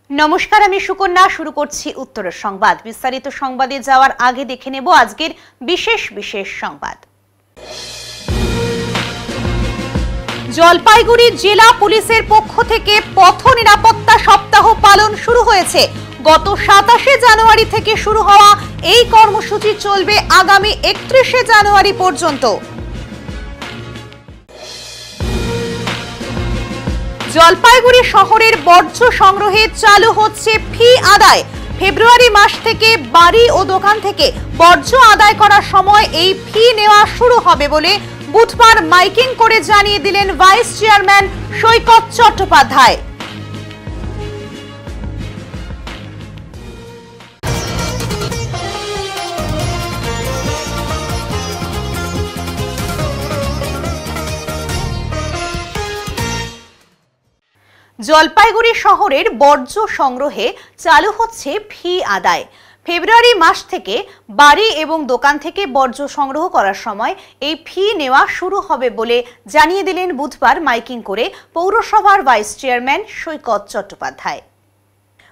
নমস্কার, আমি সুকন্যা। শুরু করছি উত্তরের সংবাদ। বিস্তারিত সংবাদে যাওয়ার আগে দেখে নেব আজকের বিশেষ সংবাদ। জলপাইগুড়ি জেলা পুলিশের পক্ষ থেকে পথ নিরাপত্তা সপ্তাহ পালন শুরু হয়েছে। গত 27শে জানুয়ারি থেকে শুরু হওয়া এই কর্মসূচি চলবে আগামী 31শে জানুয়ারি পর্যন্ত। জলপাইগুড়ি শহরের বর্জ্য সংগ্রহে চালু হচ্ছে ফি আদায়। ফেব্রুয়ারি মাস থেকে বাড়ি ও দোকান থেকে বর্জ্য আদায় করার সময় এই ফি নেওয়া শুরু হবে বলে বুধবার মাইকিং করে জানিয়ে দিলেন ভাইস চেয়ারম্যান সৈকত চট্টোপাধ্যায়। জলপাইগুড়ি শহরের বর্জ্য সংগ্রহে চালু হচ্ছে ফি আদায়। ফেব্রুয়ারি মাস থেকে বাড়ি এবং দোকান থেকে বর্জ্য সংগ্রহ করার সময় এই ফি নেওয়া শুরু হবে বলে জানিয়ে দিলেন বুধবার মাইকিং করে পৌরসভার ভাইস চেয়ারম্যান সৈকত চট্টোপাধ্যায়।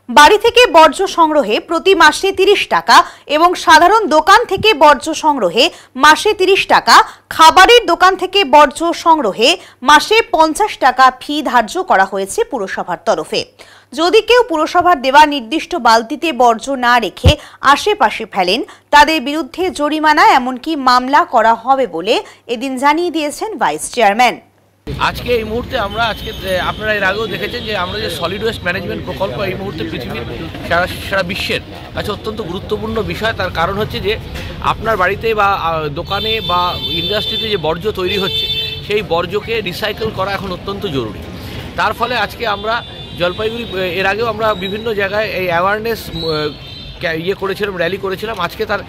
বাড়ি থেকে বর্জ্য সংগ্রহে প্রতি মাসে 30 টাকা এবং সাধারণ দোকান থেকে বর্জ্য সংগ্রহে মাসে 30 টাকা, খাবারের দোকান থেকে বর্জ্য সংগ্রহে মাসে 50 টাকা ফি ধার্য করা হয়েছে পুরসভার তরফে। যদি কেউ পুরসভার দেওয়া নির্দিষ্ট বালতিতে বর্জ্য না রেখে আশেপাশে ফেলেন, তাদের বিরুদ্ধে জরিমানা এমনকি মামলা করা হবে বলে এদিন জানিয়ে দিয়েছেন ভাইস চেয়ারম্যান। আজকে এই মুহূর্তে আপনারা এর আগেও দেখেছেন যে আমরা যে সলিড ওয়েস্ট ম্যানেজমেন্ট প্রকল্প এই মুহূর্তে পৃথিবীর সারা বিশ্বের কাছে অত্যন্ত গুরুত্বপূর্ণ বিষয়। তার কারণ হচ্ছে যে আপনার বাড়িতে বা দোকানে বা ইন্ডাস্ট্রিতে যে বর্জ্য তৈরি হচ্ছে সেই বর্জ্যকে রিসাইকেল করা এখন অত্যন্ত জরুরি। তার ফলে আজকে আমরা জলপাইগুড়ি এর আগেও আমরা বিভিন্ন জায়গায় এই অ্যাওয়ারনেস করেছিলাম, র্যালি করেছিলাম। আজকে তার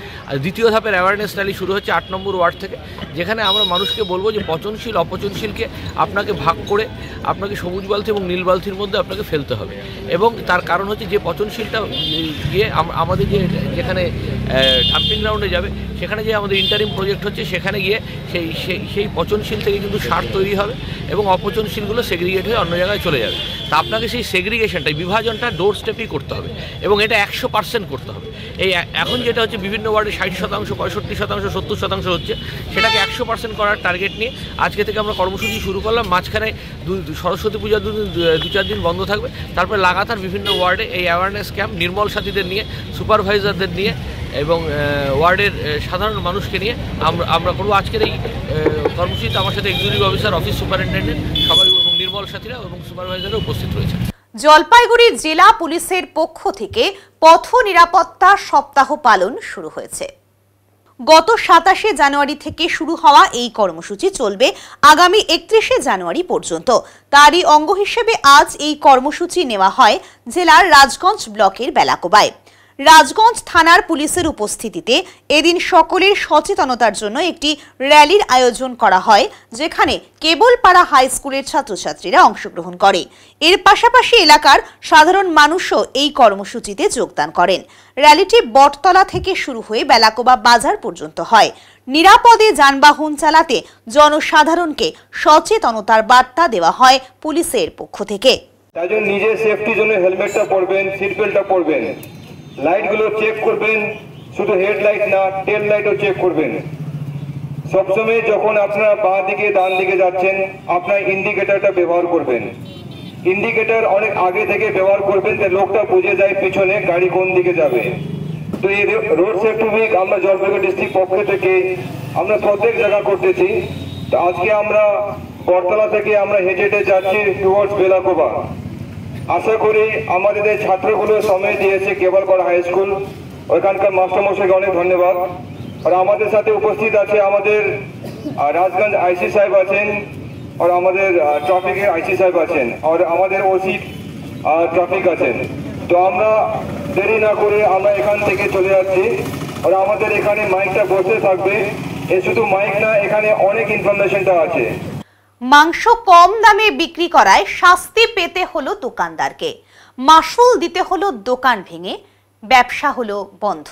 দ্বিতীয় ধাপের অ্যাওয়ারনেস র্যালি শুরু হচ্ছে 8 নম্বর ওয়ার্ড থেকে, যেখানে আমরা মানুষকে বলবো যে পচনশীল অপচনশীলকে আপনাকে ভাগ করে আপনাকে সবুজ বালতি এবং নীল বালতির মধ্যে আপনাকে ফেলতে হবে। এবং তার কারণ হচ্ছে যে পচনশীলটা গিয়ে আমাদের যেখানে ডাম্পিং গ্রাউন্ডে যাবে, সেখানে যে আমাদের ইন্টারিম প্রজেক্ট হচ্ছে সেখানে গিয়ে সেই পচনশীল থেকে কিন্তু সার তৈরি হবে এবং অপচনশীলগুলো সেগ্রিগেট হয়ে অন্য জায়গায় চলে যাবে। তা আপনাকে সেই সেগ্রিগেশনটা, বিভাজনটা ডোর স্টেপেই করতে হবে এবং এটা 100% করতে হবে। এই এখন যেটা হচ্ছে বিভিন্ন ওয়ার্ডে 60%, 65%, 70% হচ্ছে, সেটাকে 100% করার টার্গেট নিয়ে আজকে থেকে আমরা কর্মসূচি শুরু করলাম। মাঝখানে সরস্বতী পূজার 2-4 দিন বন্ধ থাকবে। তারপরে লাগাতার বিভিন্ন ওয়ার্ডে এই অ্যাওয়ারনেস ক্যাম্প নির্মল সাথীদের নিয়ে, সুপারভাইজারদের নিয়ে এবং ওয়ার্ডের সাধারণ মানুষকে নিয়ে আমরা করবো। আজকের এই কর্মসূচিতে আমার সাথে এক্সিকিউটিভ অফিসার, অফিস সুপারিনটেন্ডেন্ট সবাই এবং নির্মল সাথীরা এবং সুপারভাইজাররা উপস্থিত রয়েছে। জলপাইগুড়ি জেলা পুলিশের পক্ষ থেকে পথ নিরাপত্তা সপ্তাহ পালন শুরু হয়েছে। গত 27শে জানুয়ারি থেকে শুরু হওয়া এই কর্মসূচি চলবে আগামী 31শে জানুয়ারি পর্যন্ত। তারই অঙ্গ হিসেবে আজ এই কর্মসূচি নেওয়া হয় জেলার রাজগঞ্জ ব্লকের বেলাকোবায়। রাজগঞ্জ থানার পুলিশের উপস্থিতিতে এদিন সকলের সচেতনতার জন্য একটি র্যালির আয়োজন করা হয়, যেখানে কেবলপাড়া হাই স্কুলের ছাত্রছাত্রীরা অংশগ্রহণ করে। এর পাশাপাশি এলাকার সাধারণ মানুষও এই কর্মসূচিতে যোগদান করেন। র্যালিটি বটতলা থেকে শুরু হয়ে বেলাকোবা বাজার পর্যন্ত হয়। নিরাপদে যানবাহন চালাতে জনসাধারণকে সচেতনতার বার্তা দেওয়া হয় পুলিশের পক্ষ থেকে। তাই জন্য নিজের সেফটির জন্য হেলমেটটা পরবেন, সিট বেল্টটা পরবেন, লাইটগুলো চেক করবেন, শুধু হেডলাইট না টেল লাইটও চেক করবেন। সবসময় যখন আপনারা বাঁ দিকে ডান দিকে যাচ্ছেন, আপনার ইন্ডিকেটরটা ব্যবহার করবেন। ইন্ডিকেটর অনেক আগে থেকে ব্যবহার করবেন, যে লোকটা বুঝে যায় পিছনে গাড়ি কোন দিকে যাবে। তো এই রোড সেফটি উইক আমরা জলপাইগুড়ি ডিস্ট্রিক্ট পক্ষ থেকে আমরা প্রত্যেক জায়গা করতেছি। তো আজকে আমরা বটতলা থেকে আমরা হেঁটে যাচ্ছি টুয়ার্ডস বেলাকোবা। আশা করি আমাদের এই ছাত্রগুলো সময় দিয়েছে কেবলপাড়া হাই স্কুল, ওইখানকার মাস্টারমশাইকে অনেক ধন্যবাদ। আর আমাদের সাথে উপস্থিত আছে আমাদের রাজগঞ্জ আইসি সাহেব আছেন, আর আমাদের ট্রাফিকের আইসি সাহেব আছেন, আর আমাদের ওসি ট্রাফিক আছেন। তো আমরা দেরি না করে আমরা এখান থেকে চলে যাচ্ছি। আর আমাদের এখানে মাইকটা বসে থাকবে, এ শুধু মাইক না, এখানে অনেক ইনফরমেশনটা আছে। মাংস কম দামে বিক্রি করায় শাস্তি পেতে হলো দোকানদারকে, মাসুল দিতে হলো দোকান ভেঙে, ব্যবসা হলো বন্ধ।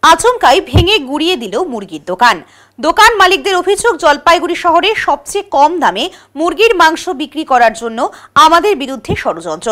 আচমকাই ভেঙে গুড়িয়ে দিল মুরগির দোকান। দোকান মালিকদের অভিযোগ, জলপাইগুড়ি শহরে সবচেয়ে কম দামে মুরগির মাংস বিক্রি করার জন্য আমাদের বিরুদ্ধে ষড়যন্ত্র।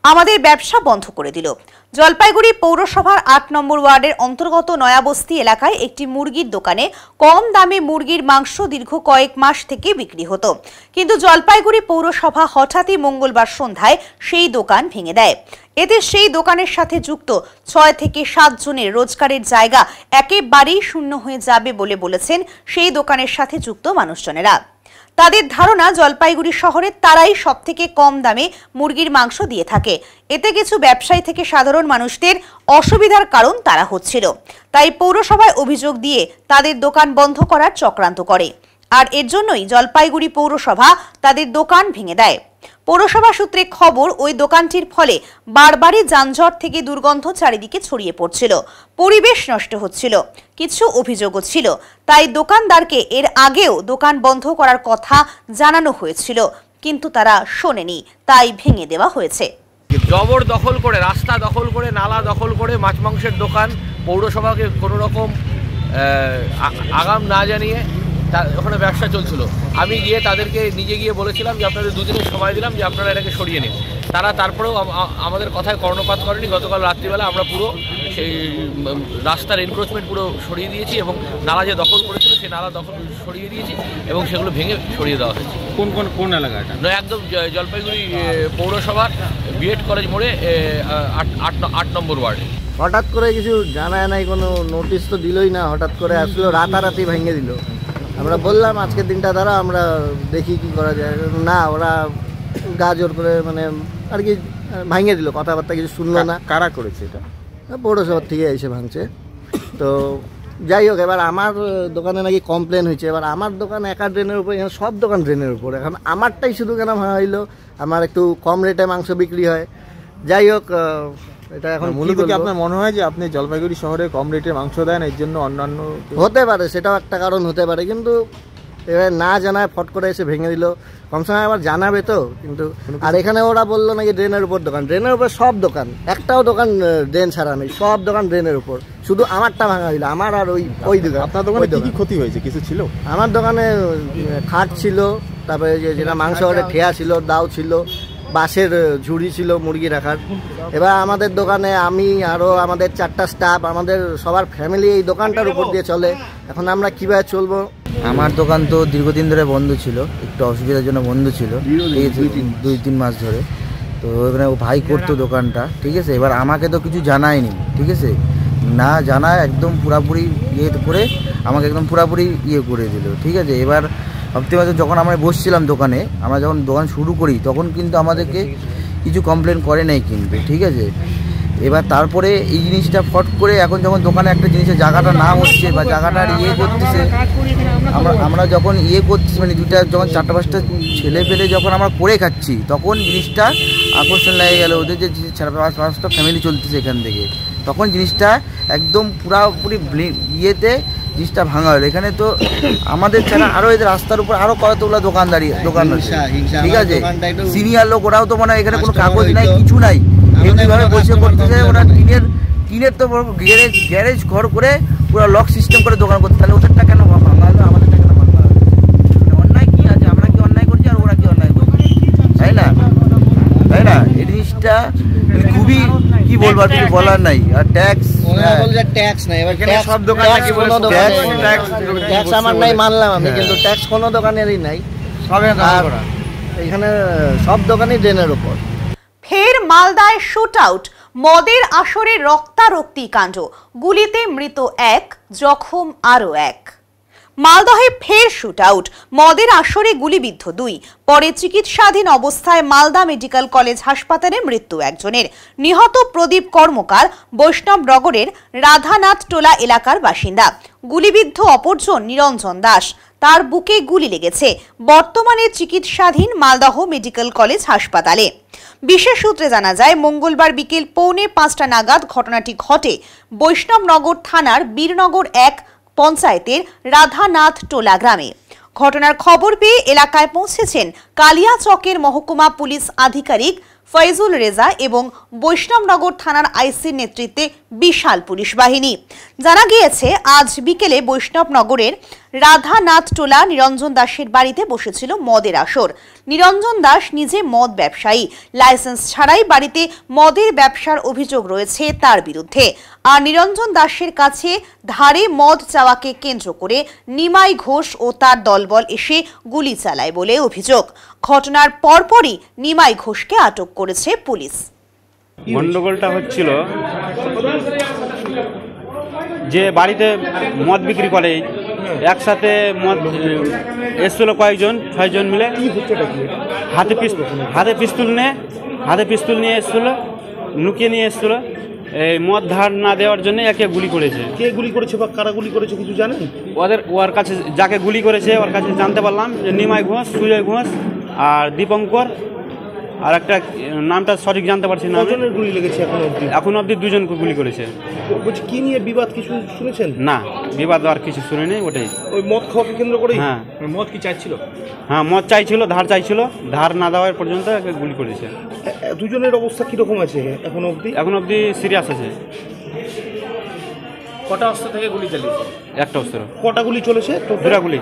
আমাদের ব্যবসা বন্ধ করে দিল। জলপাইগুড়ি পৌরসভার ৮ নম্বর ওয়ার্ডের অন্তর্গত নয়াবস্তি এলাকায় একটি মুরগির দোকানে কম দামে মুরগির মাংস দীর্ঘ কয়েক মাস থেকে বিক্রি হতো, কিন্তু জলপাইগুড়ি পৌরসভা হঠাৎই মঙ্গলবার সন্ধ্যায় সেই দোকান ভেঙে দেয়। এতে সেই দোকানের সাথে যুক্ত ৬ থেকে ৭ জনের রোজগারের জায়গা একেবারেই শূন্য হয়ে যাবে বলে বলেছেন সেই দোকানের সাথে যুক্ত মানুষজনেরা। তাদের ধারণা, জলপাইগুড়ি শহরে তারাই সবথেকে কম দামে মুরগির মাংস দিয়ে থাকে। এতে কিছু ব্যবসায়ী থেকে সাধারণ মানুষদের অসুবিধার কারণ তারা হচ্ছিল, তাই পৌরসভায় অভিযোগ দিয়ে তাদের দোকান বন্ধ করার চক্রান্ত করে। আর এর জন্যই জলপাইগুড়ি পৌরসভা তাদের দোকান ভেঙে দেয়। পৌরসভা সূত্রে খবর, ওই দোকানটির ফলে বারবারই যানজট থেকে দুর্গন্ধ চারিদিকে ছড়িয়ে পড়ছিল, পরিবেশ নষ্ট হচ্ছিল, কিছু অভিযোগও ছিল। তাই দোকানদারকে এর আগেও দোকান বন্ধ করার কথা জানানো হয়েছিল, কিন্তু তারা শোনেনি, তাই ভেঙে দেওয়া হয়েছে। জবর দখল করে, রাস্তা দখল করে, নালা দখল করে মাছ মাংসের দোকান পৌরসভাকে কোনো রকম আগাম না জানিয়ে ওখানে ব্যবসা চলছিল। আমি গিয়ে তাদেরকে নিজে গিয়ে বলেছিলাম যে আপনাদের 2 দিনের সময় দিলাম যে আপনারা এটাকে সরিয়ে নিন। তারা তারপরেও আমাদের কথায় কর্ণপাত করেনি। গতকাল রাত্রিবেলা আমরা পুরো সেই রাস্তার এনক্রোচমেন্ট পুরো সরিয়ে দিয়েছি এবং নালা যে দখল করেছিল সেই নালা দখল সরিয়ে দিয়েছি এবং সেগুলো ভেঙে সরিয়ে দেওয়া হয়েছে। কোন এলাকাটা? একদম জলপাইগুড়ি পৌরসভার বিএড কলেজ মোড়ে ৮ নম্বর ওয়ার্ডে। হঠাৎ করে কিছু জানায় নাই, কোনো নোটিশ তো দিলই না, হঠাৎ করে আসলো, রাতারাতি ভেঙে দিল। আমরা বললাম আজকের দিনটা দ্বারা আমরা দেখি কি করা যায়। না, ওরা গা জোর করে মানে আর কি ভাঙিয়ে দিল, কথাবার্তা কিছু শুনলো না। কারা করেছে এটা? পৌরসভার থেকে এসে ভাঙছে। তো যাই হোক, এবার আমার দোকানে নাকি কমপ্লেন হয়েছে। এবার আমার দোকান একা ড্রেনের উপর, এখানে সব দোকান ড্রেনের উপর। এখন আমারটাই শুধু কেন ভাঙা হইলো? আমার একটু কম রেটে মাংস বিক্রি হয়। যাই হোক, এটা এখন মূলত কি আপনার মনে হয় যে আপনি জলপাইগুড়ি শহরে কম রেটে মাংস দেন, এর জন্য অন্যান্য? হতে পারে, সেটাও একটা কারণ হতে পারে, কিন্তু এবার না জানায় ফট করে এসে ভেঙে দিল। কমসময় আবার জানাবে তো। কিন্তু আর এখানে ওরা বললো নাকি ড্রেনের উপর দোকান। ড্রেনের উপর সব দোকান, একটাও দোকান ড্রেন ছাড়া নেই, সব দোকান ড্রেনের উপর। শুধু আমারটা ভাঙা হইলো, আমার আর ওই দোকান। আপনার দোকানে কি ক্ষতি হয়েছে? কিছু ছিল? আমার দোকানে খাট ছিল, তারপরে যেটা মাংস ওটা ঠেয়া ছিল, দাও ছিল, বাঁশের ঝুড়ি ছিল মুরগি রাখার। এবার আমাদের দোকানে আমি আরও আমাদের 4টা স্টাফ, আমাদের সবার ফ্যামিলি এই দোকানটার উপর দিয়ে চলে। এখন আমরা কীভাবে চলবো? আমার দোকান তো দীর্ঘদিন ধরে বন্ধ ছিল, একটু অসুবিধার জন্য বন্ধ ছিল, 2-3 মাস ধরে। তো ওখানে ও ভাই করতো দোকানটা, ঠিক আছে। এবার আমাকে তো কিছু জানায়নি, ঠিক আছে, না জানায় একদম পুরাপুরি ইয়ে করে আমাকে একদম পুরাপুরি ইয়ে করে দিল, ঠিক আছে। এবার ভাবতে পারছো, যখন আমরা বসছিলাম দোকানে, আমরা যখন দোকান শুরু করি তখন কিন্তু আমাদেরকে কিছু কমপ্লেন করে নাই কিন্তু, ঠিক আছে। এবার তারপরে এই জিনিসটা ফট করে এখন যখন দোকানে একটা জিনিসের জায়গাটা না হচ্ছে বা জায়গাটার ইয়ে করতেছে, আমরা যখন ইয়ে করতেছি মানে যখন 4-5টা ছেলে পেলে যখন আমরা করে খাচ্ছি, তখন জিনিসটা আকর্ষণ লেগে গেল ওদের, যে 4-5টা ফ্যামিলি চলতেছে এখান থেকে, তখন জিনিসটা একদম পুরাপুরি ইয়েতে জিনিসটা ভাঙা হলো। এখানে তো আমাদের ছাড়া আরও এদের রাস্তার উপর আরও কতগুলো দোকান আছে, ঠিক আছে। সিনিয়র লোক, ওরাও তো মনে হয় এখানে কোনো কাগজ নাই, কিছু নাই, এমনিভাবে বসে করতেছে। ওরা টিনের তো গ্যারেজ ঘর করে পুরো লক সিস্টেম করে দোকান করতে, তাহলে ওদেরটা কেন ভাঙা হলো, আমাদেরটা কেন ভাঙা হলো? অন্যায় কি আছে? আমরা কি অন্যায় করছি আর ওরা কি অন্যায় করছে? তাই না? এই জিনিসটা খুবই কি বলবো, আর কিছু বলার নাই। আর ট্যাক্স নাই, এবার সব দোকানে ট্যাক্স আমার নাই মানলাম আমি, কিন্তু ট্যাক্স কোনো দোকানেরই নাই। এখানে সব দোকানই ড্রেনের উপর। ফের মালদায় শুট আউট, মদের আসরে রক্তারক্তি কাণ্ড, গুলিতে মৃত 1, জখম আরও 1। মালদহে ফের শুট আউট, মদের আসরে গুলিবিদ্ধ 2, পরে চিকিৎসাধীন অবস্থায় মালদা মেডিকেল কলেজ হাসপাতালে মৃত্যু একজনের। নিহত প্রদীপ কর্মকার বৈষ্ণবনগরের রাধানাথ টোলা এলাকার বাসিন্দা। গুলিবিদ্ধ অপরজন নিরঞ্জন দাস, তার বুকে গুলি লেগেছে, বর্তমানে চিকিৎসাধীন মালদহ মেডিকেল কলেজ হাসপাতালে। বিশেষ সূত্রে জানা যায়, মঙ্গলবার বিকেল 4:45 নাগাদ ঘটনাটি ঘটে বৈষ্ণবনগর থানার বীরনগর 1 পঞ্চায়েতের রাধানাথ টোলা গ্রামে। ঘটনার খবর পেয়ে এলাকায় পৌঁছেছেন কালিয়াচকের মহকুমা পুলিশ আধিকারিক ফয়জুল রেজা এবং বৈষ্ণবনগর থানার আইসির নেতৃত্বে বিশাল পুলিশ বাহিনী। জানা গিয়েছে, আজ বিকেলে বৈষ্ণবনগরের রাধানাথ টোলা নিরঞ্জন দাসের বাড়িতে বসেছিল মদের আসর। নিরঞ্জন দাস নিজে মদ ব্যবসায়ী, লাইসেন্স ছাড়াই বাড়িতে মদের ব্যবসার অভিযোগ রয়েছে তার বিরুদ্ধে। আর নিরঞ্জন দাসের কাছে ধারে মদ চাওয়াকে কেন্দ্র করে নিমাই ঘোষ ও তার দলবল এসে গুলি চালায় বলে অভিযোগ। ঘটনার পরপরই নিমাই ঘোষকে আটক করেছে পুলিশ। গন্ডগোলটা হচ্ছিল যে বাড়িতে মদ বিক্রি করে, একসাথে মদ এসছিল কয়েকজন, 6 জন মিলে হাতে পিস্তুল নিয়ে এসছিল, লুকিয়ে নিয়ে এসছিল। এই মদ ধার না দেওয়ার জন্য একে গুলি করেছে। কে গুলি করেছে বা কারা গুলি করেছে কিছু জানেন? ওর কাছে যাকে গুলি করেছে ওর কাছে জানতে পারলাম যে নিমাই ঘোষ, সুজয় ঘোষ আর দীপঙ্কর, আর একটা নামটা সঠিক জানতে পারছি না। কজনের গুলি লেগেছে এখন অবধি 2 জনকে গুলি করেছে। বলছি কি নিয়ে বিবাদ কিছু শুনেছেন? না, বিবাদ আর কিছু শুনিনি, ওটাই। ওই মদ খাওয়াকে কেন্দ্র করে? হ্যাঁ। মদ কি চাইছিল? হ্যাঁ, মদ চাইছিল, ধার চাইছিল, ধার না দেওয়ার পর্যন্ত গুলি করেছে। 2 জনের অবস্থা কিরকম আছে এখন অবধি? সিরিয়াস আছে। কটা অস্ত্র থেকে গুলি চালিয়েছে? একটা অস্ত্র। কটা গুলি চলেছে? 2টা গুলি।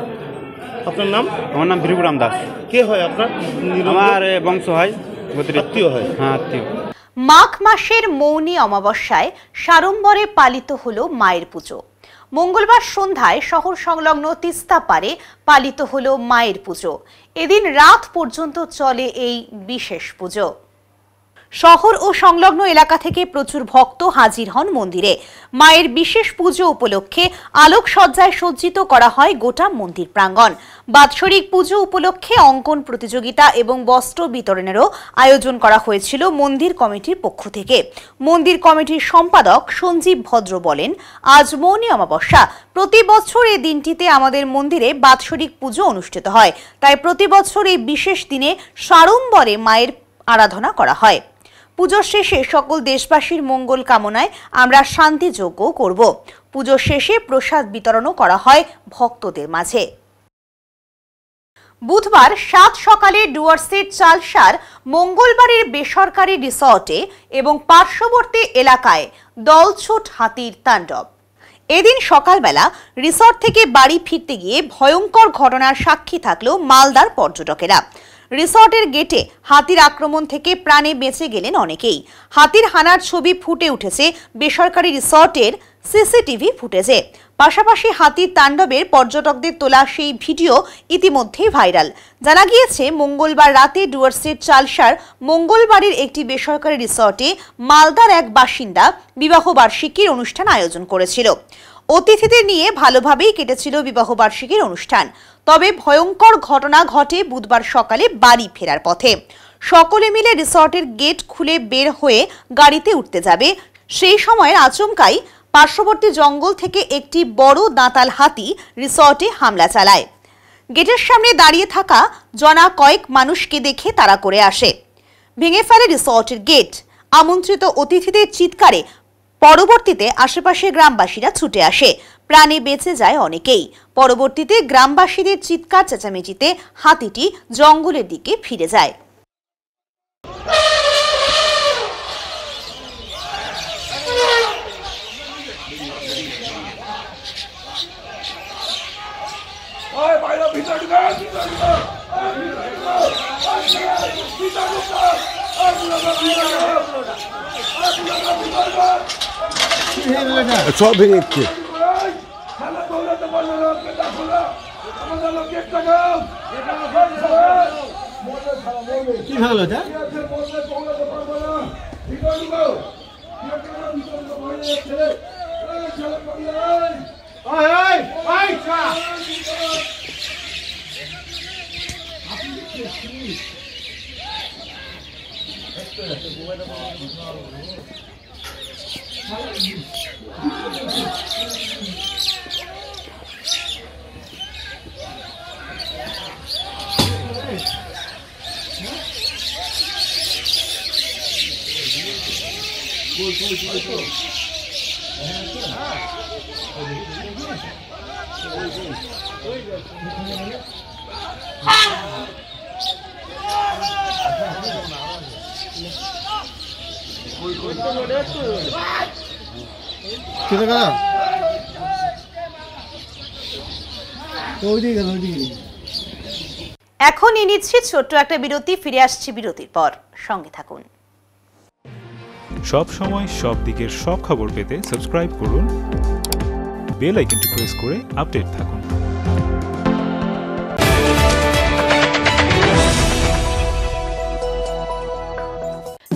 আপনার নাম? আমার নাম ভীরুরাম দাস। কে হয় আপনার? আমার বংশ হয়, আত্মীয় হয়। হ্যাঁ, আত্মীয়। মাঘ মাসের মৌনী অমাবস্যায় সাড়ম্বরে পালিত হলো মায়ের পুজো। মঙ্গলবার সন্ধ্যায় শহর সংলগ্ন তিস্তা পারে পালিত হলো মায়ের পুজো। এদিন রাত পর্যন্ত চলে এই বিশেষ পুজো। শহর ও সংলগ্ন এলাকা থেকে প্রচুর ভক্ত হাজির হন মন্দিরে। মায়ের বিশেষ পুজো উপলক্ষে আলোকসজ্জায় সজ্জিত করা হয় গোটা মন্দির প্রাঙ্গণ। বাৎসরিক পুজো উপলক্ষে অঙ্কন প্রতিযোগিতা এবং বস্ত্র বিতরণেরও আয়োজন করা হয়েছিল মন্দির কমিটির পক্ষ থেকে। মন্দির কমিটির সম্পাদক সঞ্জীব ভদ্র বলেন, আজ মৌনী অমাবস্যা। প্রতি বছর এই দিনটিতে আমাদের মন্দিরে বাৎসরিক পুজো অনুষ্ঠিত হয়, তাই প্রতি বছর এই বিশেষ দিনে সাড়ম্বরে মায়ের আরাধনা করা হয়। পুজোর শেষে সকল দেশবাসীর মঙ্গল কামনায় আমরা শান্তি যজ্ঞ করব। পুজোর শেষে প্রসাদ বিতরণও করা হয় ভক্তদের মাঝে। বুধবার 7 সকালে ডুয়ার্সের চালসার মঙ্গলবারের বেসরকারি রিসর্টে এবং পার্শ্ববর্তী এলাকায় দলছুট হাতির তাণ্ডব। এদিন সকালবেলা রিসর্ট থেকে বাড়ি ফিরতে গিয়ে ভয়ঙ্কর ঘটনার সাক্ষী থাকলো মালদার পর্যটকেরা। রিসর্টের গেটে হাতির আক্রমণ থেকে প্রাণে বেঁচে গেলেন অনেকেই। হাতির হানার ছবি ফুটে উঠেছে বেসরকারি রিসর্টের সিসিটিভি ফুটেজে। পাশাপাশি হাতির তাণ্ডবের পর্যটকদের তোলা সেই ভিডিও ইতিমধ্যেই ভাইরাল। জানা গিয়েছে, মঙ্গলবার রাতে ডুয়ার্সের চালসার মঙ্গলবারের একটি বেসরকারি রিসর্টে মালদার এক বাসিন্দা বিবাহবার্ষিকীর অনুষ্ঠান আয়োজন করেছিল। অতিথিদের নিয়ে ভালোভাবেই কেটেছিল বিবাহবার্ষিকীর অনুষ্ঠান। তবে ভয়ঙ্কর ঘটনা ঘটে বুধবার সকালে বাড়ি ফেরার পথে। সকলে মিলে রিসর্টের গেট খুলে বের হয়ে গাড়িতে উঠতে যাবে, সেই সময়ের আচমকাই পার্শ্ববর্তী জঙ্গল থেকে একটি বড় দাঁতাল হাতি রিসর্টে হামলা চালায়। গেটের সামনে দাঁড়িয়ে থাকা জনা কয়েক মানুষকে দেখে তাড়া করে আসে, ভেঙে ফেলে রিসর্টের গেট। আমন্ত্রিত অতিথিদের চিৎকারে পরবর্তীতে আশেপাশের গ্রামবাসীরা ছুটে আসে, প্রাণে বেঁচে যায় অনেকেই। পরবর্তীতে গ্রামবাসীদের চিৎকার চেঁচামেচিতে হাতিটি জঙ্গলের দিকে ফিরে যায়। সব ভেঙে যাচ্ছে। কি ভালো এটা? এখনই নিচ্ছি ছোট্ট একটা বিরতি, ফিরে আসছি বিরতির পর, সঙ্গে থাকুন। সব সময় সব দিকের সব খবর পেতে সাবস্ক্রাইব করুন, বেল আইকনটি প্রেস করে আপডেট থাকুন।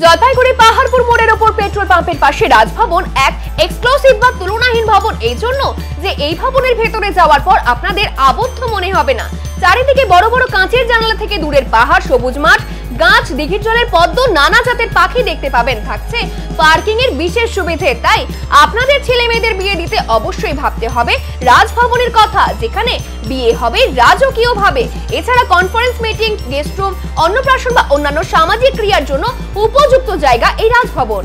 জলপাইগুড়ি পাহাড়পুর মোড়ের ওপর পেট্রোল পাম্পের পাশে রাজভবন এক এক্সক্লুসিভ বা তুলনাহীন ভবন, এই জন্য যে এই ভবনের ভেতরে যাওয়ার পর আপনাদের আবদ্ধ মনে হবে না। চারিদিকে বড় বড় কাঁচের জানালা থেকে দূরের পাহাড়, সবুজ মাঠ, গাছ, দিঘির জলের পদ্ম, নানা জাতের পাখি দেখতে পাবেন। থাকছে পার্কিং এর বিশেষ সুবিধে। তাই আপনাদের ছেলে মেয়েদের বিয়ে দিতে অবশ্যই ভাবতে হবে রাজভবনের কথা, যেখানে বিয়ে হবে রাজকীয় ভাবে। এছাড়া কনফারেন্স, মিটিং, গেস্ট রুম, অন্নপ্রাশন বা অন্যান্য সামাজিক ক্রিয়ার জন্য উপযুক্ত জায়গা এই রাজভবন।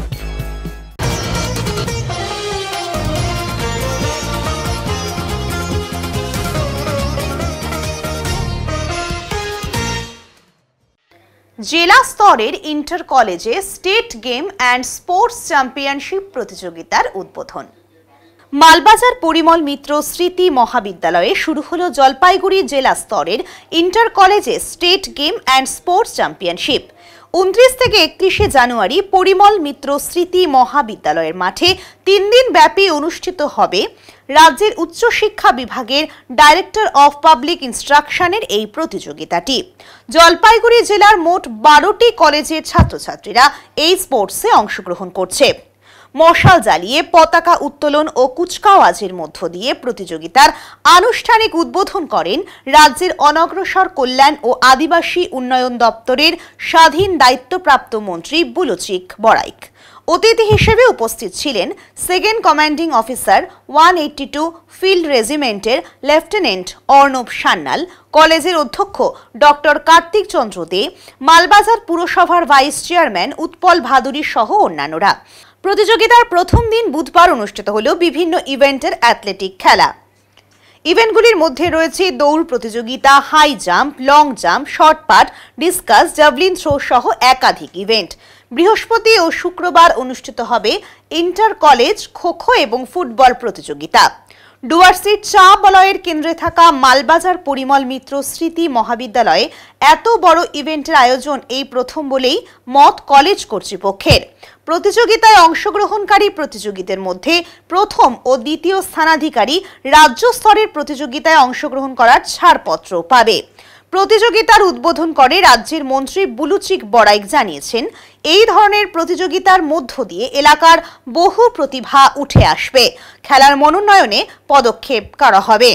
জেলা স্তরের ইন্টার কলেজে state game and sports championship প্রতিযোগিতার উদ্বোধন। মালবাজার পরিমল মিত্র স্মৃতি মহাবিদ্যালয়ে শুরু হলো জলপাইগুড়ি জেলা স্তরের ইন্টার কলেজে state game and sports championship. 29 থেকে 31 জানুয়ারি পরিমল মিত্র স্মৃতি মহাবিদ্যালয়ের মাঠে 3 দিন ব্যাপী অনুষ্ঠিত হবে রাজ্যের উচ্চশিক্ষা বিভাগের ডাইরেক্টর অফ পাবলিক ইনস্ট্রাকশনের এই প্রতিযোগিতাটি। জলপাইগুড়ি জেলার মোট 12টি কলেজের ছাত্রছাত্রীরা এই স্পোর্টসে অংশগ্রহণ করছে। মশাল জ্বালিয়ে পতাকা উত্তোলন ও কুচকাওয়াজের মধ্য দিয়ে প্রতিযোগিতার আনুষ্ঠানিক উদ্বোধন করেন রাজ্যের অনগ্রসর কল্যাণ ও আদিবাসী উন্নয়ন দপ্তরের স্বাধীন দায়িত্বপ্রাপ্ত মন্ত্রী বুলুচিক বড়াইক। অতিথি হিসেবে উপস্থিত ছিলেন সেকেন্ড কমান্ডিং অফিসার 182 ফিল্ড রেজিমেন্টের লেফটেন্যান্ট অর্ণব সান্যাল, কলেজের অধ্যক্ষ ডক্টর কার্তিক চন্দ্র দে, মালবাজার পুরসভার ভাইস চেয়ারম্যান উৎপল ভাদুরী সহ অন্যান্যরা। প্রতিযোগিতার প্রথম দিন বুধবার অনুষ্ঠিত হলো বিভিন্ন ইভেন্টের অ্যাথলেটিক খেলা। ইভেন্টগুলির মধ্যে রয়েছে দৌড় প্রতিযোগিতা, high jump, long jump, short put, discus, javelin throw সহ একাধিক ইভেন্ট। বৃহস্পতি ও শুক্রবার অনুষ্ঠিত হবে ইন্টার কলেজ খো-খো এবং ফুটবল প্রতিযোগিতা। ডুয়ার্সির চা বলয়ের কেন্দ্রে থাকা মালবাজার পরিমল মিত্র স্মৃতি মহাবিদ্যালয়ে এত বড় ইভেন্টের আয়োজন এই প্রথম বলেই মত কলেজ কর্তৃপক্ষের। প্রতিযোগিতায় অংশগ্রহণকারী প্রতিযোগীদের মধ্যে প্রথম ও দ্বিতীয় স্থানাধিকারী রাজ্য স্তরের প্রতিযোগিতায় অংশগ্রহণ করার ছাড়পত্র পাবে। প্রতিযোগিতার উদ্বোধন করে রাজ্যের মন্ত্রী বুলুচিক বড়াইক জানিয়েছেন, এই ধরনের প্রতিযোগিতার মধ্য দিয়ে এলাকার বহু প্রতিভা উঠে আসবে, খেলার মনোনয়নে পদক্ষেপ করা হবে।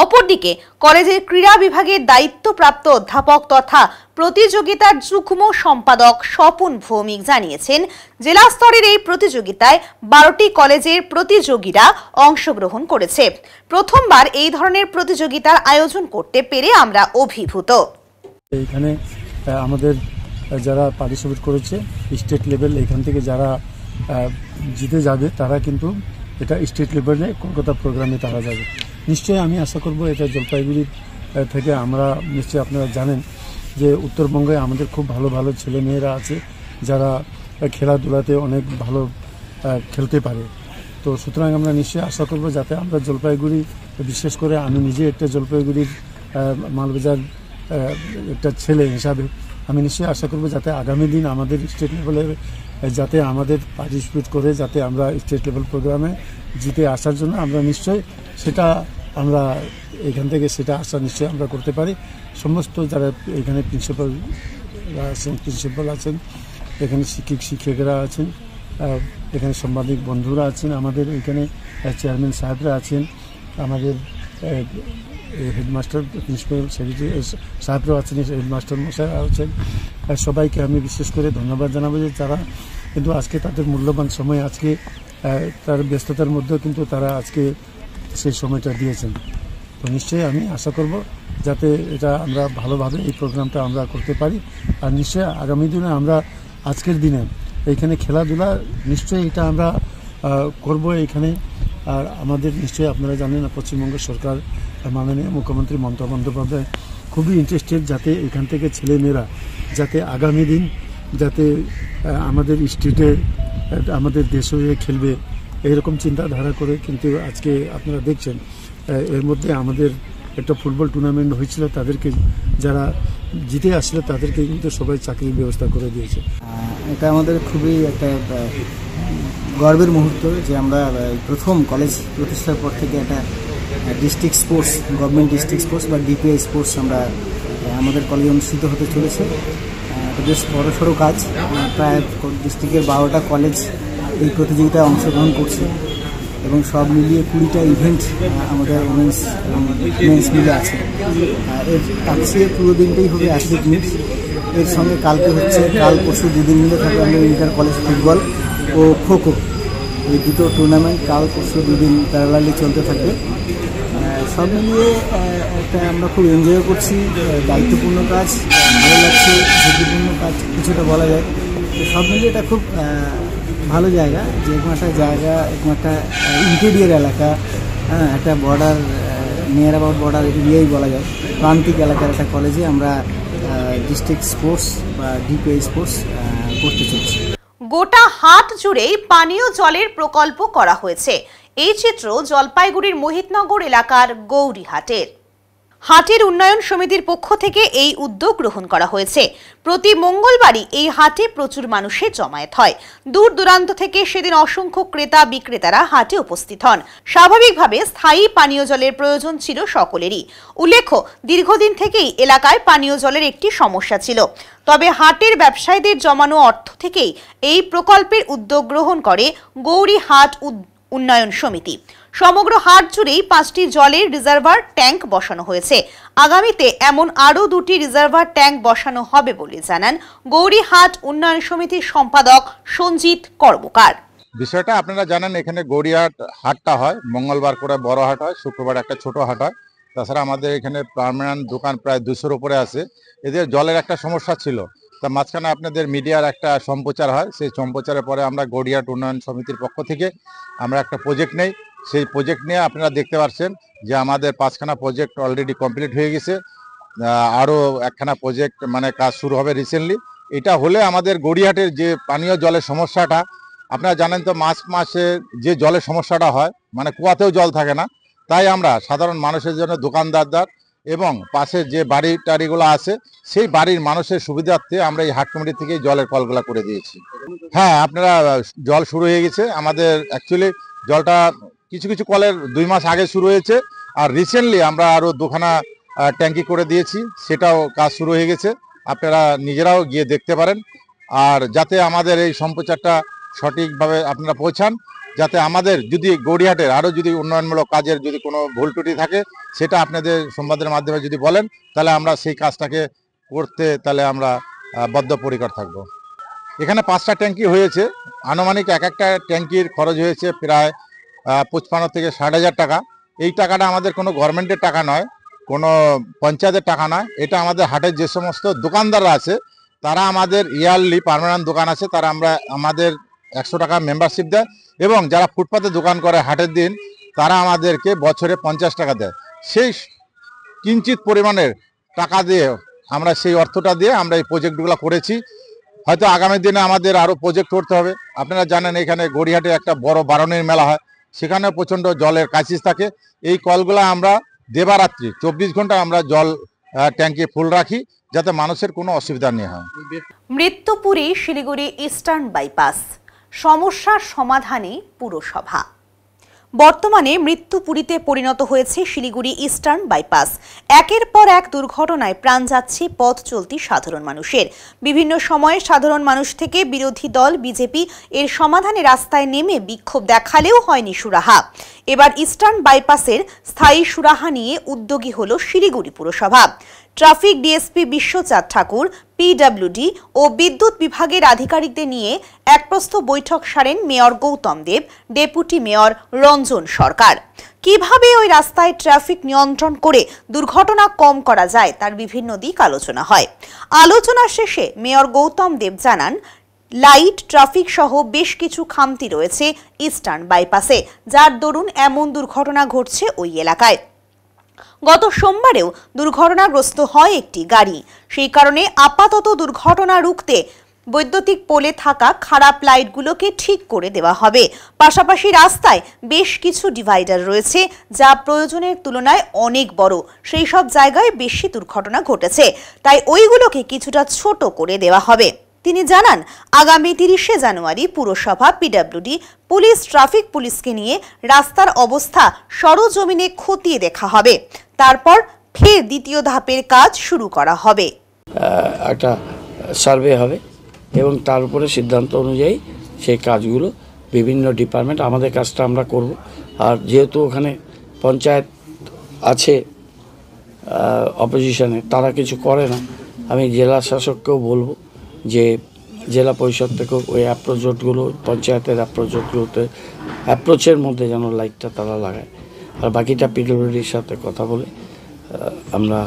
অপরদিকে কলেজের ক্রীড়া বিভাগের দায়িত্বপ্রাপ্ত অধ্যাপক তথা প্রতিযোগিতার যুগ্ম সম্পাদক স্বপন ভৌমিক জানিয়েছেন, জেলা স্তরের এই প্রতিযোগিতায় 12টি কলেজের প্রতিযোগীরা অংশগ্রহণ করেছে। প্রথমবার এই ধরনের প্রতিযোগিতার আয়োজন করতে পেরে আমরা অভিভূত। এখানে আমাদের যারা পার্টিসিপেট করেছে স্টেট লেভেল, এখান থেকে যারা জিতে যাবে তারা কিন্তু এটা স্টেট লেভেলে কলকাতা প্রোগ্রামে তারা যাবে। নিশ্চয়ই আমি আশা করব এটা জলপাইগুড়ি থেকে আমরা নিশ্চয়ই আপনারা জানেন যে উত্তরবঙ্গে আমাদের খুব ভালো ভালো ছেলে মেয়েরা আছে যারা খেলাধুলাতে অনেক ভালো খেলতে পারে। তো সুতরাং আমরা নিশ্চয়ই আশা করব যাতে আমরা জলপাইগুড়ি, বিশেষ করে আমি নিজে একটা জলপাইগুড়ির মালবাজার একটা ছেলে হিসাবে আমি নিশ্চয়ই আশা করব যাতে আগামী দিন আমাদের স্টেট লেভেলে যাতে আমাদের পার্টিসিপেট করে যাতে আমরা স্টেট লেভেল প্রোগ্রামে জিতে আসার জন্য আমরা নিশ্চয়ই সেটা আমরা এখান থেকে সেটা আশা নিশ্চয়ই আমরা করতে পারি। সমস্ত যারা এখানে প্রিন্সিপাল আছেন, এখানে শিক্ষকেরা আছেন, এখানে সাংবাদিক বন্ধুরা আছেন, আমাদের এখানে চেয়ারম্যান সাহেবরা আছেন, আমাদের হেডমাস্টার, প্রিন্সিপাল সেক্রেটারি সাহেবরাও আছেন, হেডমাস্টার মশাইরা আছেন। সবাইকে আমি বিশেষ করে ধন্যবাদ জানাবো যে তারা কিন্তু আজকে তাদের মূল্যবান সময় আজকে তার ব্যস্ততার মধ্যেও কিন্তু তারা আজকে সেই সময়টা দিয়েছেন। তো নিশ্চয়ই আমি আশা করব যাতে এটা আমরা ভালোভাবে এই প্রোগ্রামটা আমরা করতে পারি। আর নিশ্চয়ই আগামী দিনে আমরা আজকের দিনে এইখানে খেলাধুলা নিশ্চয়ই এটা আমরা করব এইখানে। আর আমাদের নিশ্চয়ই আপনারা জানেন পশ্চিমবঙ্গ সরকার মাননীয় মুখ্যমন্ত্রী মমতা বন্দ্যোপাধ্যায় খুবই ইন্টারেস্টেড যাতে এখান থেকে ছেলেমেয়েরা যাতে আগামী দিন যাতে আমাদের স্টেটে আমাদের দেশে খেলবে এইরকম চিন্তাধারা করে। কিন্তু আজকে আপনারা দেখছেন এর মধ্যে আমাদের একটা ফুটবল টুর্নামেন্ট হয়েছিল, তাদেরকে যারা জিতে আসলে তাদেরকে কিন্তু সবাই চাকরির ব্যবস্থা করে দিয়েছে। এটা আমাদের খুবই একটা গর্বের মুহূর্ত যে আমরা প্রথম কলেজ প্রতিষ্ঠার পর থেকে একটা district sports, government district sports বা ডিপিআই স্পোর্টস আমরা আমাদের কলেজে অনুষ্ঠিত হতে চলেছে। এটা বেশ বড়সড় কাজ, প্রায় ডিস্ট্রিক্টের 12টা কলেজ এই প্রতিযোগিতায় অংশগ্রহণ করছে এবং সব মিলিয়ে 20টা ইভেন্ট আমাদের উমেন্স এবং মেন্স মিলে আছে। এর আজকে পুরো দিনটাই হবে অ্যাথলেটিক মিট, এর সঙ্গে কালকে হচ্ছে, কাল পরশু 2 দিন মিলে থাকবে আমাদের ইন্টার কলেজ ফুটবল ও খোখো, এই দুটো টুর্নামেন্ট কাল পরশু 2 দিন প্যারালালি চলতে থাকবে। সব মিলিয়ে একটা আমরা খুব এনজয় করছি, দায়িত্বপূর্ণ কাজ, ভালো লাগছে, ঝুঁকিপূর্ণ কাজ কিছুটা বলা যায়। সব মিলিয়ে এটা খুব ভালো জায়গা, যে একটা জায়গা, একটা ইন্টেরিয়ার এলাকা, একটা বর্ডার, নিয়ার অ্যাবাউট বর্ডার এরিয়াই বলা যায়, প্রান্তিক এলাকার একটা কলেজে আমরা ডিস্ট্রিক্ট স্পোর্টস বা ডিপিআই স্পোর্টস করতে চলছি। গোটা হাট জুড়েই পানীয় জলের প্রকল্প করা হয়েছে। এই চিত্র জলপাইগুড়ির মোহিতনগর এলাকার গৌরীহাটের। হাটের উন্নয়ন সমিতির পক্ষ থেকে এই উদ্যোগ গ্রহণ করা হয়েছে। প্রতি মঙ্গলবারই এই হাটে প্রচুর মানুষের জমায়েত হয়। দূর দূরান্ত থেকে সেদিন অসংখ্য ক্রেতা বিক্রেতারা হাটে উপস্থিত হন। স্বাভাবিকভাবে স্থায়ী পানীয় জলের প্রয়োজন ছিল সকলেরই। উল্লেখ্য, দীর্ঘদিন থেকেই এলাকায় পানীয় জলের একটি সমস্যা ছিল। তবে হাটের ব্যবসায়ীদের জমানো অর্থ থেকেই এই প্রকল্পের উদ্যোগ গ্রহণ করে গৌরীহাট উন্নয়ন সমিতি। সমগ্র হাট জুড়েই 5টি জলের রিজার্ভার ট্যাঙ্ক বসানো হয়েছে। আগামীতে এমন আরও 2টি রিজার্ভার ট্যাঙ্ক বসানো হবে বলে জানান গৌরীহাট উন্নয়ন সমিতির সম্পাদক সঞ্জিত কর্মকার। বিষয়টা আপনারা জানেন, এখানে গৌরীহাট হাটটা হয়, মঙ্গলবার করে বড় হাট হয়, শুক্রবার একটা ছোট হাট হয়। তাছাড়া আমাদের এখানে পার্মানেন্ট দোকান প্রায় 200-র উপরে আছে। এদের জলের একটা সমস্যা ছিল, তা মাঝখানে আপনাদের মিডিয়ার একটা সম্প্রচার হয়। সেই সম্প্রচারের পরে আমরা গৌরীহাট উন্নয়ন সমিতির পক্ষ থেকে আমরা একটা প্রজেক্ট নেই। সেই প্রজেক্ট নিয়ে আপনারা দেখতে পাচ্ছেন যে আমাদের 5খানা প্রজেক্ট অলরেডি কমপ্লিট হয়ে গেছে, আরও 1খানা প্রজেক্ট মানে কাজ শুরু হবে রিসেন্টলি। এটা হলে আমাদের গৌরীহাটের যে পানীয় জলের সমস্যাটা, আপনারা জানেন তো মার্চ মাসে যে জলের সমস্যাটা হয়, মানে কুয়াতেও জল থাকে না। তাই আমরা সাধারণ মানুষের জন্য দোকানদারদার এবং পাশের যে বাড়ি টাড়িগুলো আছে সেই বাড়ির মানুষের সুবিধার্থে আমরা এই হাট কমিটি থেকে জলের কলগুলো করে দিয়েছি। হ্যাঁ, আপনারা জল শুরু হয়ে গেছে। আমাদের অ্যাকচুয়ালি জলটা কিছু কিছু কলের 2 মাস আগে শুরু হয়েছে, আর রিসেন্টলি আমরা আরও 2খানা ট্যাঙ্কি করে দিয়েছি, সেটাও কাজ শুরু হয়ে গেছে। আপনারা নিজেরাও গিয়ে দেখতে পারেন। আর যাতে আমাদের এই সম্প্রচারটা সঠিকভাবে আপনারা পৌঁছান, যাতে আমাদের যদি গৌরীহাটের আরও যদি উন্নয়নমূলক কাজের যদি কোনো ভুল ত্রুটি থাকে সেটা আপনাদের সংবাদের মাধ্যমে যদি বলেন, তাহলে আমরা সেই কাজটাকে করতে তাহলে আমরা বদ্ধপরিকর থাকব। এখানে 5টা ট্যাঙ্কি হয়েছে, আনুমানিক এক একটা ট্যাঙ্কির খরচ হয়েছে প্রায় 55 থেকে 60,000 টাকা। এই টাকাটা আমাদের কোনো গভর্নমেন্টের টাকা নয়, কোনো পঞ্চায়েতের টাকা নয়। এটা আমাদের হাটের যে সমস্ত দোকানদাররা আছে তারা আমাদের ইয়ারলি পার্মানেন্ট দোকান আছে, তারা আমাদের 100 টাকা মেম্বারশিপ দেয়, এবং যারা ফুটপাতে দোকান করে হাটের দিন তারা আমাদেরকে বছরে 50 টাকা দেয়। সেই কিঞ্চিত পরিমাণের টাকা দিয়ে আমরা সেই অর্থটা দিয়ে আমরা এই প্রজেক্টগুলো করেছি। হয়তো আগামী দিনে আমাদের আরও প্রজেক্ট করতে হবে। আপনারা জানেন এখানে গড়িয়াহাটে একটা বড় বারণের মেলা হয়, সেখানে প্রচণ্ড জলের ক্রাইসিস থাকে। এই কলগুলো আমরা দেবারাত্রি 24 ঘন্টা আমরা জল ট্যাঙ্কি ফুল রাখি, যাতে মানুষের কোনো অসুবিধা নেই হয়। মৃত্যুপুরী শিলিগুড়ি ইস্টার্ন বাইপাস, সমস্যার সমাধানে পুরসভা। বর্তমানে মৃত্যুপুরীতে পরিণত হয়েছে শিলিগুড়ি ইস্টার্ন বাইপাস। একের পর এক দুর্ঘটনায় প্রাণ যাচ্ছে পথ চলতি সাধারণ মানুষের। বিভিন্ন সময়ে সাধারণ মানুষ থেকে বিরোধী দল বিজেপি এর সমাধানে রাস্তায় নেমে বিক্ষোভ দেখালেও হয়নি সুরাহা। এবার ইস্টার্ন বাইপাসের স্থায়ী সুরাহা নিয়ে উদ্যোগী হল শিলিগুড়ি পুরসভা। ট্রাফিক ডিএসপি বিশ্বচাঁদ ঠাকুর, পিডব্লিউডি ও বিদ্যুৎ বিভাগের আধিকারিকদের নিয়ে একপ্রস্থ বৈঠক সারেন মেয়র গৌতম দেব, ডেপুটি মেয়র রঞ্জন সরকার। কিভাবে ওই রাস্তায় ট্রাফিক নিয়ন্ত্রণ করে দুর্ঘটনা কম করা যায় তার বিভিন্ন দিক আলোচনা হয়। আলোচনা শেষে মেয়র গৌতম দেব জানান, লাইট, ট্রাফিক সহ বেশ কিছু খামতি রয়েছে ইস্টার্ন বাইপাসে, যার দরুন এমন দুর্ঘটনা ঘটছে ওই এলাকায়। গত সোমবারেও দুর্ঘটনাগ্রস্ত হয় একটি গাড়ি। সেই কারণে আপাতত দুর্ঘটনা রুখতে বৈদ্যুতিক পোলে থাকা খারাপ লাইটগুলোকে ঠিক করে দেওয়া হবে। পাশাপাশি রাস্তায় বেশ কিছু ডিভাইডার রয়েছে যা প্রয়োজনের তুলনায় অনেক বড়, সেই সব জায়গায় বেশি দুর্ঘটনা ঘটেছে, তাই ওইগুলোকে কিছুটা ছোট করে দেওয়া হবে। তিনি জানান, আগামী 30শে জানুয়ারি পুরসভা, পিডব্লিউডি, পুলিশ, ট্রাফিক পুলিশকে নিয়ে রাস্তার অবস্থা সরজমিনে খতিয়ে দেখা হবে। তারপর ফের দ্বিতীয় ধাপের কাজ শুরু করা হবে। একটা সার্ভে হবে এবং তার উপরে সিদ্ধান্ত অনুযায়ী সেই কাজগুলো বিভিন্ন ডিপার্টমেন্ট, আমাদের কাজটা আমরা করব। আর যেহেতু ওখানে পঞ্চায়েত আছে অপোজিশনে, তারা কিছু করে না, আমি জেলা শাসককেও বলবো যে জেলা পরিষদ থেকেও ওই অ্যাপ্রোচগুলো, পঞ্চায়েতের অ্যাপ্রোচগুলোতে অ্যাপ্রোচের মধ্যে যেন লাইটটা তারা লাগায়। আর বাকিটা পিডব্লিউডির সাথে কথা বলে আমরা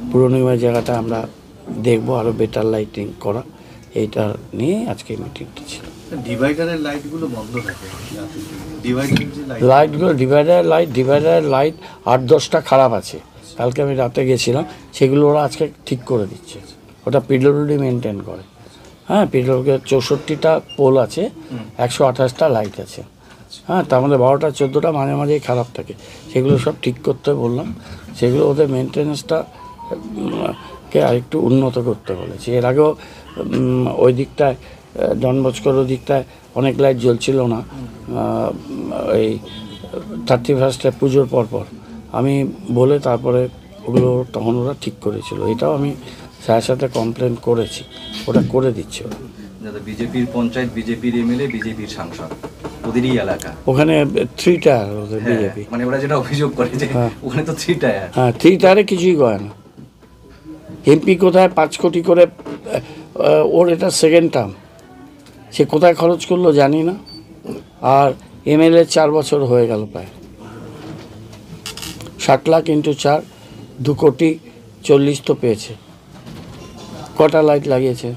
পুরনো জায়গাটা আমরা দেখবো আরও বেটার লাইটিং করা, এইটা নিয়ে আজকে মিটিংটা ছিল। ডিভাইডারের লাইটগুলো বন্ধ থাকে, ডিভাইডারের লাইট 8-10টা খারাপ আছে। কালকে আমি রাতে গেছিলাম, সেগুলো ওরা আজকে ঠিক করে দিচ্ছে। ওটা পিডব্লিউডি মেনটেন করে। হ্যাঁ, পিডব্লিউডির 64টা পোল আছে, 128টা লাইট আছে। হ্যাঁ, তার মধ্যে 12টা 14টা মাঝে মাঝেই খারাপ থাকে, সেগুলো সব ঠিক করতে বললাম। সেগুলো ওদের মেনটেন্যান্সটা কে আরেকটু উন্নত করতে বলেছি। এর আগেও ওই দিকটায় ডনবস্কোর ওই দিকটায় অনেক লাইট জ্বলছিল না, এই 31 পুজোর পরপর আমি বলে তারপরে ওগুলো তখন ওরা ঠিক করেছিল। এটাও আমি স্যারের সাথে কমপ্লেন করেছি, ওটা করে দিচ্ছে ওরা। বিজেপির পঞ্চায়েত, বিজেপির এমএলএ, বিজেপির সাংসদ, ওদেরই এলাকা, ওখানে 3 টায়ার ওদের বিজেপি, মানে ওরা যেটা অভিযোগ করে যে ওখানে তো 3 টায়ার। হ্যাঁ, 3 টায়ারে কিছুই করে না। এমপি কোথায় 5 কোটি করে, ওর এটা সেকেন্ড টার্ম, সে কোথায় খরচ করলো জানি না। আর এমএলএ 4 বছর হয়ে গেল, প্রায় 60 লাখ ইন্টু 4, 2,40,00,000 তো পেয়েছে। কটা লাইট লাগিয়েছে,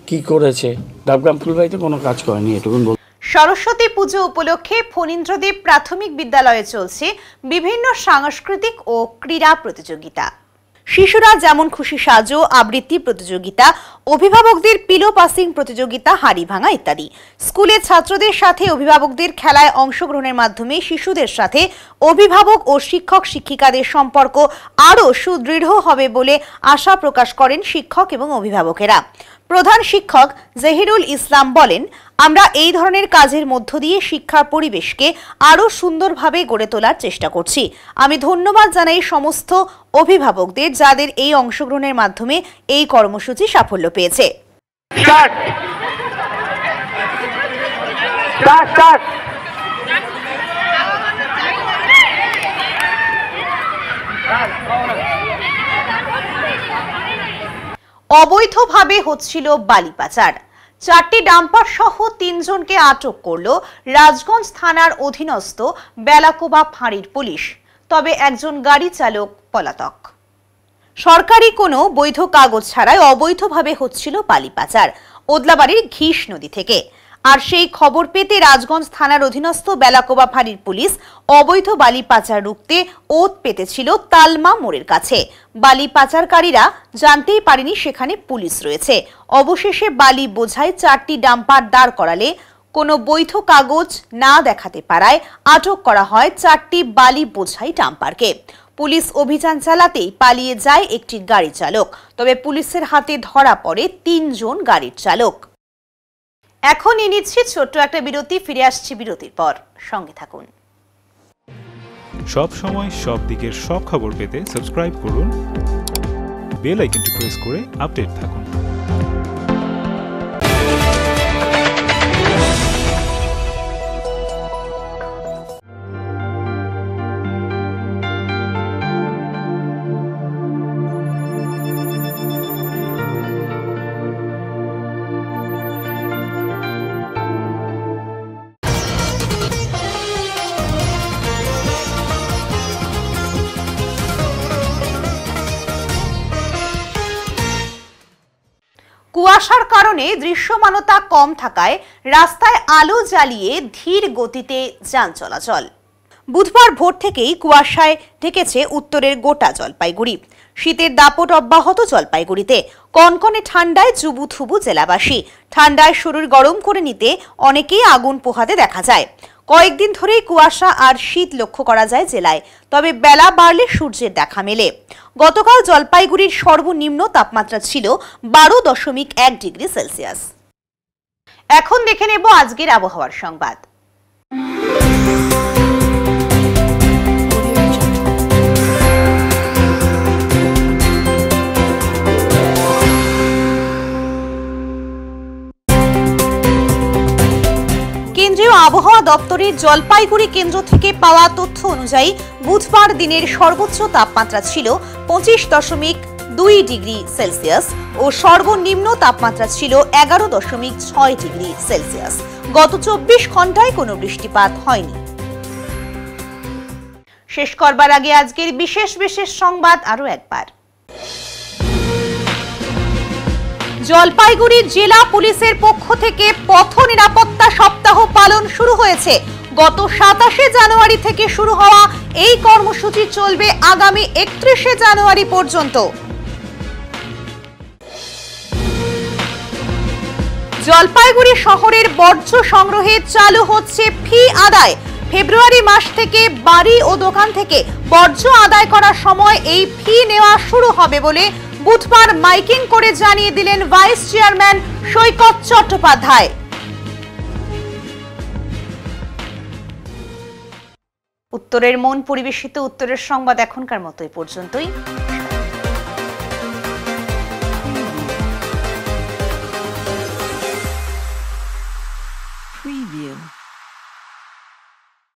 কি করেছে? ডাবগ্রাম ফুলবাড়িতে কোনো কাজ করেনি, এটুকুন বল। সরস্বতী পুজো উপলক্ষে ফণীন্দ্রদেব প্রাথমিক বিদ্যালয়ে চলছে বিভিন্ন সাংস্কৃতিক ও ক্রীড়া প্রতিযোগিতা। শিশুরা যেমন খুশি সাজো, আবৃত্তি প্রতিযোগিতা, অভিভাবকদের পিলো পাসিং প্রতিযোগিতা, হাড়ি ভাঙা ইত্যাদি। স্কুলের ছাত্রদের সাথে অভিভাবকদের খেলায় অংশগ্রহণের মাধ্যমে শিশুদের সাথে অভিভাবক ও শিক্ষক শিক্ষিকাদের সম্পর্ক আরও সুদৃঢ় হবে বলে আশা প্রকাশ করেন শিক্ষক এবং অভিভাবকেরা। প্রধান শিক্ষক জহিরুল ইসলাম বলেন, আমরা এই ধরনের কাজের মধ্য দিয়ে শিক্ষার পরিবেশকে আরও সুন্দরভাবে গড়ে তোলার চেষ্টা করছি। আমি ধন্যবাদ জানাই সমস্ত অভিভাবকদের যাদের এই অংশগ্রহণের মাধ্যমে এই কর্মসূচি সাফল্য পেয়েছে। অবৈধভাবে হচ্ছিল বালি পাচার। 4টি ডাম্পার সহ 3 জনকে আটক করল রাজগঞ্জ থানার অধীনস্থ বেলাকোবা ফাঁড়ির পুলিশ। তবে একজন গাড়ি চালক পলাতক। সরকারি কোনো বৈধ কাগজ ছাড়াই অবৈধভাবে হচ্ছিল বালি পাচার ওদলাবাড়ির ঘিস নদী থেকে। আর সেই খবর পেতে রাজগঞ্জ থানার অধীনস্থ বেলাকোবা ফাঁড়ির পুলিশ অবৈধ বালি পাচার রুখতে ওত পেতেছিল তালমা মোড়ের কাছে। বালি পাচারকারীরা জানতেই পারেনি সেখানে পুলিশ রয়েছে। অবশেষে বালি বোঝাই 4টি ডাম্পার দাঁড় করালে কোনো বৈধ কাগজ না দেখাতে পারায় আটক করা হয় 4টি বালি বোঝাই ডাম্পারকে। পুলিশ অভিযান চালাতেই পালিয়ে যায় একটি গাড়ি চালক। তবে পুলিশের হাতে ধরা পড়ে 3 জন গাড়ির চালক। এখন নিচ্ছি ছোট্ট একটা বিরতি, ফিরে আসছি বিরতির পর, সঙ্গে থাকুন। সব সময় সব দিকের সব খবর পেতে সাবস্ক্রাইব করুন, বেল আইকনটি প্রেস করে আপডেট থাকুন। কুয়াশার কারণে দৃশ্যমানতা কম থাকায় রাস্তায় আলো জ্বালিয়ে ধীর গতিতে যান চলাচল। বুধবার ভোর থেকেই কুয়াশায় ঢেকেছে উত্তরের গোটা জলপাইগুড়ি। শীতের দাপট অব্যাহত জলপাইগুড়িতে। কনকনে ঠান্ডায় জুবুথুবু জেলাবাসী। ঠান্ডায় শরীর গরম করে নিতে অনেকেই আগুন পোহাতে দেখা যায়। কয়েকদিন ধরেই কুয়াশা আর শীত লক্ষ্য করা যায় জেলায়, তবে বেলা বাড়লে সূর্যের দেখা মেলে। গতকাল জলপাইগুড়ির সর্বনিম্ন তাপমাত্রা ছিল 12.1 ডিগ্রি সেলসিয়াস। এখন দেখে নেব আজকের আবহাওয়ার সংবাদ। কেন্দ্রীয় আবহাওয়া দপ্তরের জলপাইগুড়ি কেন্দ্র থেকে পাওয়া তথ্য অনুযায়ী বুধবার দিনের সর্বোচ্চ তাপমাত্রা ছিল 25.2 ডিগ্রি সেলসিয়াস ও সর্বনিম্ন তাপমাত্রা ছিল 11.6 ডিগ্রি সেলসিয়াস। গত 24 ঘন্টায় কোনো বৃষ্টিপাত হয়নি। শেষ করবার আগে আজকের বিশেষ সংবাদ আরো একবার। জলপাইগুড়ি জেলা পুলিশের পক্ষ থেকে পথ নিরাপত্তা সপ্তাহ পালন শুরু হয়েছে। গত 27শে জানুয়ারি থেকে শুরু হওয়া এই কর্মসূচি চলবে আগামী 31শে জানুয়ারি পর্যন্ত। জলপাইগুড়ি শহরের বর্জ্য সংগ্রহে চালু হচ্ছে ফি আদায়। ফেব্রুয়ারি মাস থেকে বাড়ি ও দোকান থেকে বর্জ্য আদায় করার সময় এই ফি নেওয়া শুরু হবে বলে বুধবার মাইকিং করে জানিয়ে দিলেন ভাইস চেয়ারম্যান সৈকত চট্টোপাধ্যায়। উত্তরের মন পরিবেশিত উত্তরের সংবাদ এখনকার মতো এই পর্যন্তই।